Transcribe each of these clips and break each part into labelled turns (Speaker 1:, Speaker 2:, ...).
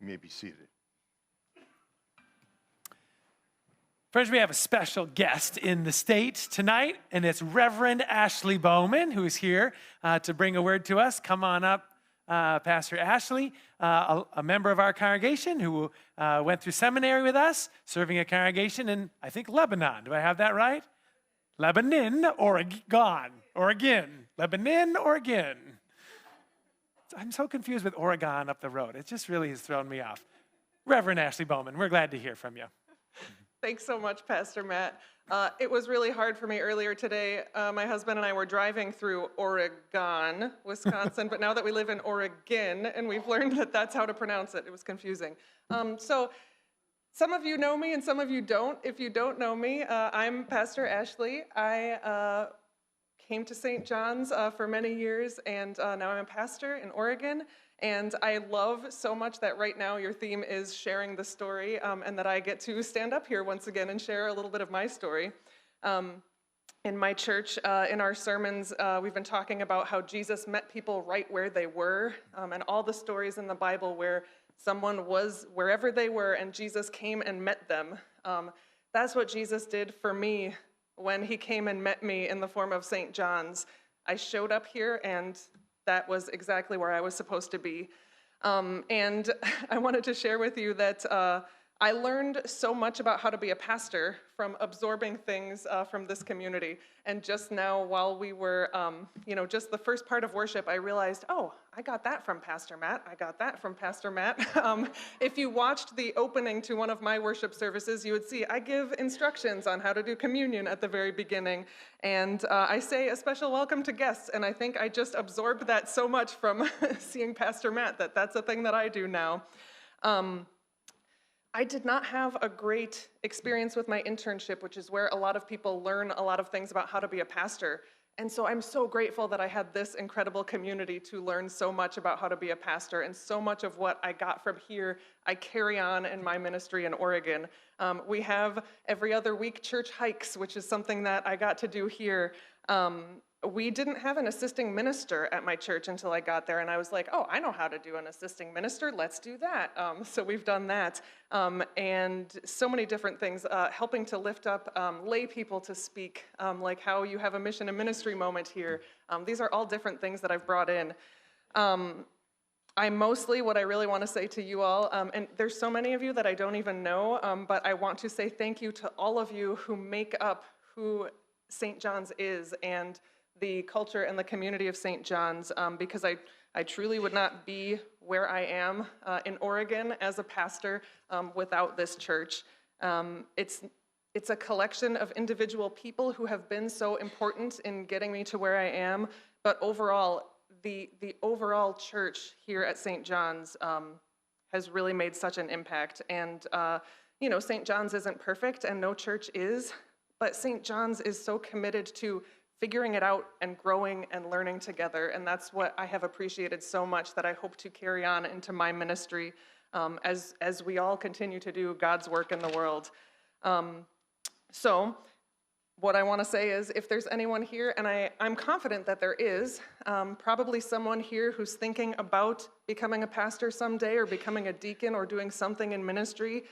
Speaker 1: You may be seated.
Speaker 2: Friends, we have a special guest in the state tonight, and it's Reverend Ashley Bowman, who is here to bring a word to us. Come on up, Pastor Ashley, a member of our congregation who went through seminary with us, serving a congregation in, I think, Lebanon. Do I have that right? Lebanon, Oregon. Lebanon, Oregon. I'm so confused with Oregon up the road. It just really has thrown me off. Reverend Ashley Bowman, we're glad to hear from you.
Speaker 3: Thanks so much, Pastor Matt. It was really hard for me earlier today. My husband and I were driving through Oregon, Wisconsin, but now that we live in Oregon and we've learned that that's how to pronounce it, it was confusing. So some of you know me and some of you don't. If you don't know me, I'm Pastor Ashley. I came to St. John's for many years, and now I'm a pastor in Oregon. And I love so much that right now your theme is sharing the story, and that I get to stand up here once again and share a little bit of my story. In my church, in our sermons, we've been talking about how Jesus met people right where they were, and all the stories in the Bible where someone was wherever they were and Jesus came and met them. That's what Jesus did for me when he came and met me in the form of St. John's. I showed up here and that was exactly where I was supposed to be. And I wanted to share with you that I learned so much about how to be a pastor from absorbing things from this community. And just now, while we were, just the first part of worship, I realized, oh, I got that from Pastor Matt. I got that from Pastor Matt. If you watched the opening to one of my worship services, you would see I give instructions on how to do communion at the very beginning. And I say a special welcome to guests. And I think I just absorbed that so much from seeing Pastor Matt that that's a thing that I do now. I did not have a great experience with my internship, which is where a lot of people learn a lot of things about how to be a pastor. And so I'm so grateful that I had this incredible community to learn so much about how to be a pastor, and so much of what I got from here, I carry on in my ministry in Oregon. We have every other week church hikes, which is something that I got to do here. We didn't have an assisting minister at my church until I got there, and I was like, oh, I know how to do an assisting minister, let's do that. So we've done that, and so many different things, helping to lift up lay people to speak, like how you have a mission and ministry moment here. These are all different things that I've brought in. What I really want to say to you all, and there's so many of you that I don't even know, but I want to say thank you to all of you who make up who St. John's is, and the culture and the community of St. John's, because I truly would not be where I am in Oregon as a pastor without this church. It's a collection of individual people who have been so important in getting me to where I am, but overall, the overall church here at St. John's has really made such an impact. And St. John's isn't perfect, and no church is, but St. John's is so committed to figuring it out and growing and learning together. And that's what I have appreciated so much, that I hope to carry on into my ministry as we all continue to do God's work in the world. So what I want to say is, if there's anyone here, and I'm confident that there is, probably someone here who's thinking about becoming a pastor someday, or becoming a deacon, or doing something in ministry,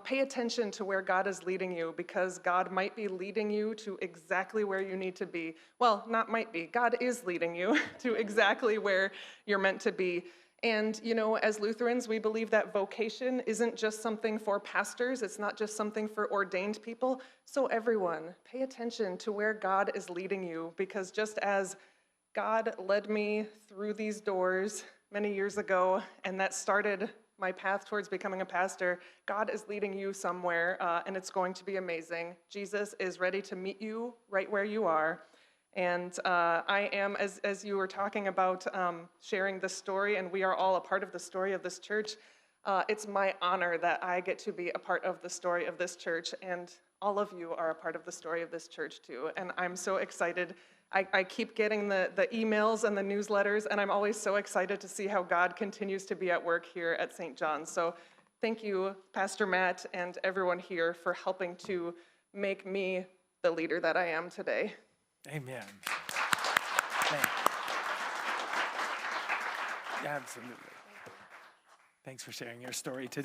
Speaker 3: pay attention to where God is leading you, because God might be leading you to exactly where you need to be. Well, not might be. God is leading you to exactly where you're meant to be. And, as Lutherans, we believe that vocation isn't just something for pastors. It's not just something for ordained people. So everyone, pay attention to where God is leading you, because just as God led me through these doors many years ago, and that started my path towards becoming a pastor, God is leading you somewhere, and it's going to be amazing. Jesus is ready to meet you right where you are. And I am, as you were talking about sharing the story, and we are all a part of the story of this church, it's my honor that I get to be a part of the story of this church, and all of you are a part of the story of this church too. And I'm so excited. I keep getting the emails and the newsletters, and I'm always so excited to see how God continues to be at work here at St. John's. So thank you, Pastor Matt, and everyone here for helping to make me the leader that I am today.
Speaker 2: Amen. Absolutely. Thanks for sharing your story today.